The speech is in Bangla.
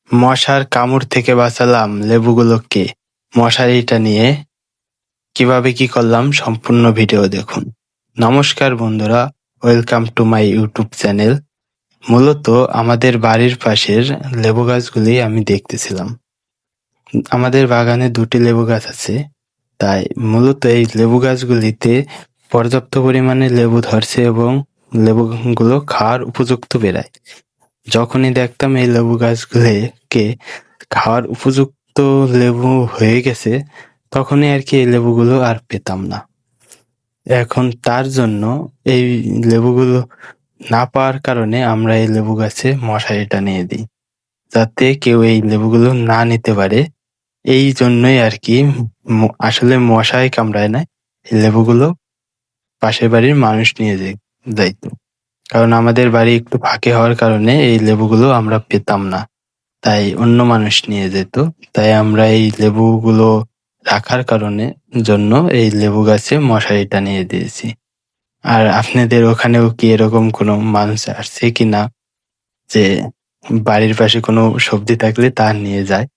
মশার কামড় থেকে বাঁচালাম লেবুগুলোকে মশারিটা নিয়ে। কিভাবে কি করলাম সম্পূর্ণ ভিডিও দেখুন। নমস্কার বন্ধুরা, welcome to my YouTube channel. মূলত আমাদের বাড়ির পাশের লেবু গাছগুলি আমি দেখতেছিলাম। আমাদের বাগানে 2টি লেবু গাছ আছে, তাই মূলত এই লেবু গাছগুলিতে পর্যাপ্ত পরিমাণে লেবু ধরছে এবং লেবুগুলো খাওয়ার উপযুক্ত বেরায়। যখনই দেখতাম এই লেবু গাছগুলিকে খাওয়ার উপযুক্ত লেবু হয়ে গেছে, তখনই আর কি এই লেবুগুলো আর পেতাম না। এখন তার জন্য এই লেবুগুলো না পাওয়ার কারণে আমরা এই লেবু গাছে মশারি টানিয়ে দিই, যাতে কেউ এই লেবুগুলো না নিতে পারে। এই জন্যই আর কি আসলে মশাই কামড়ায় না, এই লেবুগুলো পাশের বাড়ির মানুষ নিয়ে যাইতো। কারণ আমাদের বাড়ি একটু ফাঁকে হওয়ার কারণে এই লেবুগুলো আমরা পেতাম না, তাই অন্য মানুষ নিয়ে যেত। তাই আমরা এই লেবুগুলো রাখার জন্য এই লেবু গাছে মশারি টানিয়ে দিয়েছি। আর আপনাদের ওখানেও কি এরকম কোনো মানুষ আসছে কিনা যে বাড়ির পাশে কোনো সবজি থাকলে তা নিয়ে যায়?